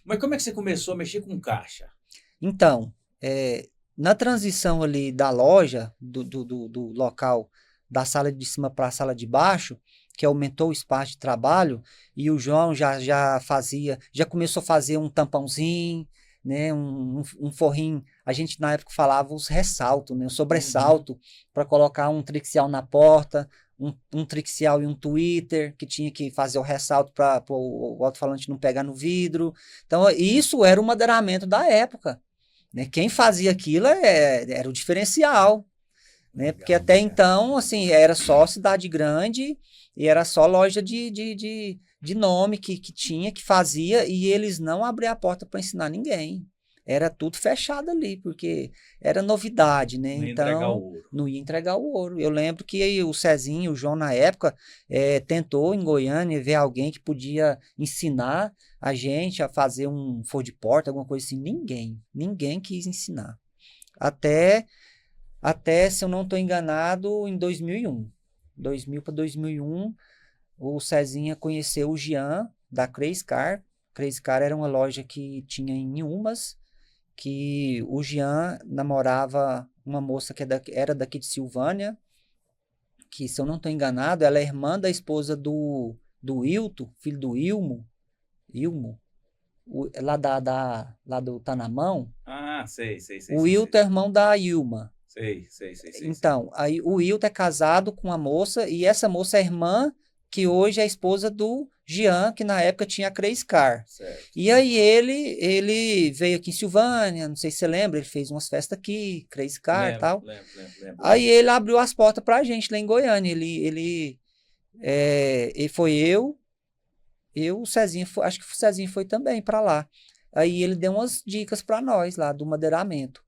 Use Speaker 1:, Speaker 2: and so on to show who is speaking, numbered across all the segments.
Speaker 1: Mas como é que você começou a mexer com caixa?
Speaker 2: Então, na transição ali da loja, do local da sala de cima para a sala de baixo, que aumentou o espaço de trabalho, e o João já começou a fazer um tampãozinho, né, um forrinho, a gente na época falava os ressaltos, né, o
Speaker 1: Uhum.
Speaker 2: sobressalto, para colocar um trixial na porta, um trixial e um Twitter, que tinha que fazer o ressalto para o alto-falante não pegar no vidro. Então, isso era o madeiramento da época, né? Quem fazia aquilo era o diferencial, né? Porque
Speaker 1: Legal,
Speaker 2: até
Speaker 1: cara.
Speaker 2: então, assim, era só cidade grande e era só loja de nome que tinha, que fazia, e eles não abriam a porta para ensinar ninguém. Era tudo fechado ali, porque era novidade, né?
Speaker 1: Não ia entregar o
Speaker 2: Então,
Speaker 1: ouro.
Speaker 2: não ia entregar o ouro. Eu lembro que aí o Cezinho, o João, na época, tentou em Goiânia ver alguém que podia ensinar a gente a fazer um for de porta, alguma coisa assim. Ninguém quis ensinar. Até se eu não estou enganado, em 2001. 2000 para 2001, o Cezinha conheceu o Jean, da Crazy Car. Crazy Car era uma loja que tinha em Umas, que o Jean namorava uma moça que era daqui de Silvânia, que, se eu não estou enganado, ela é irmã da esposa do Wilton, filho do Ilmo, lá do Tanamão.
Speaker 1: Ah, sei, sei, sei,
Speaker 2: O
Speaker 1: sei, sei.
Speaker 2: Wilton é irmão da Ilma.
Speaker 1: Sei, sei, sei, sei, sei.
Speaker 2: Então, aí o Wilton é casado com uma moça, e essa moça é irmã, que hoje é a esposa do Jean, que na época tinha a Crazy Car.
Speaker 1: Certo.
Speaker 2: E aí ele veio aqui em Silvânia, não sei se você lembra, ele fez umas festas aqui, Crazy Car e
Speaker 1: Lembro,
Speaker 2: tal.
Speaker 1: lembro, lembro, lembro,
Speaker 2: Aí
Speaker 1: lembro.
Speaker 2: ele abriu as portas pra gente lá em Goiânia. Ele foi o Cezinho, acho que o Cezinho foi também pra lá. Aí ele deu umas dicas pra nós lá do madeiramento.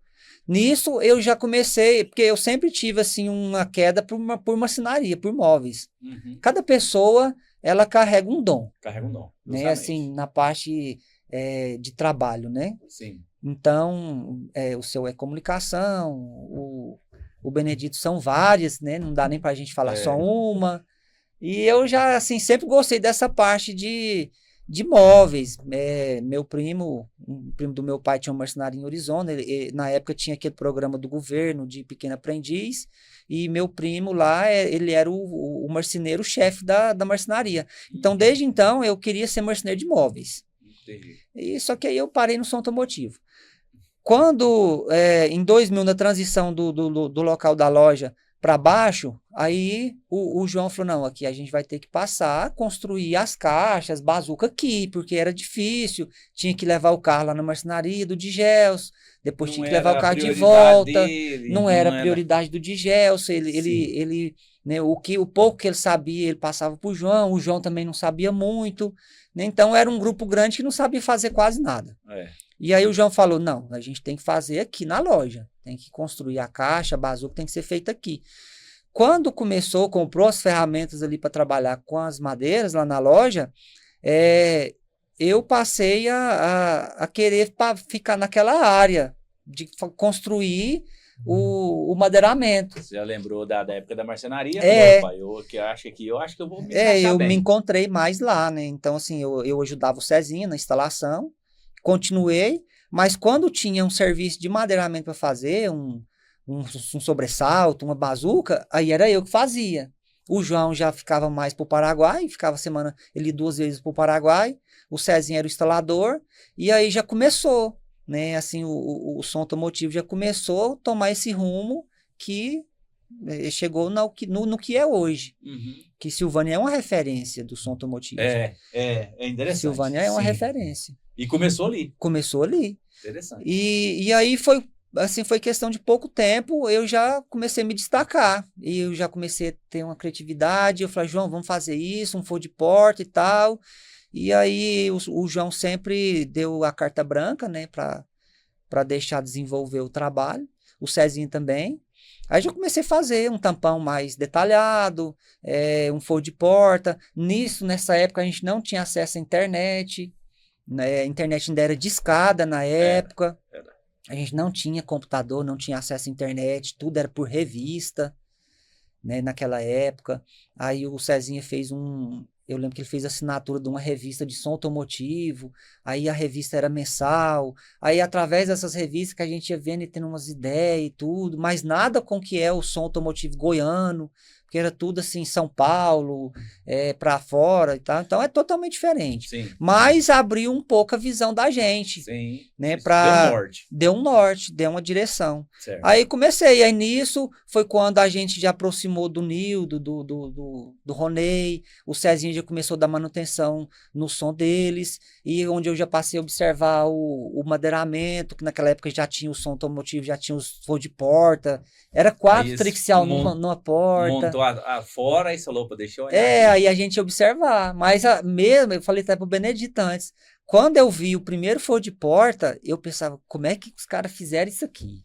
Speaker 2: Nisso eu já comecei, porque eu sempre tive assim uma queda por marcenaria, por móveis.
Speaker 1: Uhum.
Speaker 2: Cada pessoa, ela carrega um dom,
Speaker 1: Carrega um dom,
Speaker 2: né? Assim,
Speaker 1: justamente.
Speaker 2: na parte de trabalho, né?
Speaker 1: Sim.
Speaker 2: Então, o seu é comunicação, o Benedito são várias, né? Não dá nem para a gente falar só
Speaker 1: É.
Speaker 2: uma. E eu já, assim, sempre gostei dessa parte de móveis. Meu primo, um primo do meu pai tinha um marcenaria em Arizona. Na época tinha aquele programa do governo de pequeno aprendiz. E meu primo lá, ele era o marceneiro-chefe da marcenaria. Então,
Speaker 1: Uhum.
Speaker 2: desde então, eu queria ser marceneiro de móveis.
Speaker 1: Entendi.
Speaker 2: Só que aí eu parei no som automotivo. Quando, em 2000, na transição do local da loja para baixo, aí o João falou: não, aqui a gente vai ter que passar, construir as caixas, bazuca aqui, porque era difícil, tinha que levar o carro lá na marcenaria do Digels, depois
Speaker 1: Não
Speaker 2: tinha que levar o
Speaker 1: era a
Speaker 2: carro de
Speaker 1: prioridade
Speaker 2: volta,
Speaker 1: dele,
Speaker 2: não era
Speaker 1: não era.
Speaker 2: prioridade do Digels,
Speaker 1: Sim.
Speaker 2: né, o pouco que ele sabia, ele passava para o João também não sabia muito, né, então era um grupo grande que não sabia fazer quase nada.
Speaker 1: É.
Speaker 2: E aí o João falou: não, a gente tem que fazer aqui na loja. Tem que construir a caixa, a bazuca tem que ser feita aqui. Quando começou, comprou as ferramentas ali para trabalhar com as madeiras lá na loja, é, eu passei a querer ficar naquela área de construir o madeiramento.
Speaker 1: Você já lembrou da época da marcenaria? Falou,
Speaker 2: É,
Speaker 1: opa, eu acho que eu vou me encaixar
Speaker 2: eu me
Speaker 1: bem.
Speaker 2: encontrei mais lá, né? Então, assim, eu ajudava o Cezinha na instalação, continuei, mas quando tinha um serviço de madeiramento para fazer, um sobressalto, uma bazuca, aí era eu que fazia. O João já ficava mais para o Paraguai, ficava semana, ele ia 2 vezes para o Paraguai, o Cezinha era o instalador, e aí já começou, né? Assim, o som automotivo já começou a tomar esse rumo que chegou no que é hoje.
Speaker 1: Uhum.
Speaker 2: Que Silvânia é uma referência do som automotivo.
Speaker 1: É interessante.
Speaker 2: Silvânia é uma
Speaker 1: Sim.
Speaker 2: referência.
Speaker 1: E começou ali.
Speaker 2: Começou ali.
Speaker 1: Interessante.
Speaker 2: E aí foi questão de pouco tempo, eu já comecei a me destacar. E eu já comecei a ter uma criatividade. Eu falei: João, vamos fazer isso, um for de porta e tal. E aí o João sempre deu a carta branca, né, para deixar desenvolver o trabalho. O Cezinho também. Aí já comecei a fazer um tampão mais detalhado, um for de porta. Nessa época, a gente não tinha acesso à internet, né? A internet ainda era discada na
Speaker 1: Era,
Speaker 2: época.
Speaker 1: era.
Speaker 2: A gente não tinha computador, não tinha acesso à internet, tudo era por revista, né, naquela época. Aí o Cezinha fez eu lembro que ele fez assinatura de uma revista de som automotivo, aí a revista era mensal, aí através dessas revistas que a gente ia vendo e tendo umas ideias e tudo, mas nada com o que é o som automotivo goiano, porque era tudo assim, São Paulo, para fora e tal, então é totalmente diferente.
Speaker 1: Sim.
Speaker 2: Mas abriu um pouco a visão da gente,
Speaker 1: Sim.
Speaker 2: né?
Speaker 1: Isso deu norte.
Speaker 2: Deu um norte, deu uma direção.
Speaker 1: Certo.
Speaker 2: Aí comecei, aí nisso foi quando a gente já aproximou do Nildo, do Ronei, o Cezinho já começou a dar manutenção no som deles, e onde eu já passei a observar o madeiramento, que naquela época já tinha o som automotivo, já tinha os for de porta, era 4 trixial numa porta.
Speaker 1: Montou fora e falou, pô, deixa eu olhar
Speaker 2: aqui. Aí a gente ia observar, mas mesmo, eu falei até pro Benedito antes, quando eu vi o primeiro for de porta, eu pensava, como é que os caras fizeram isso aqui?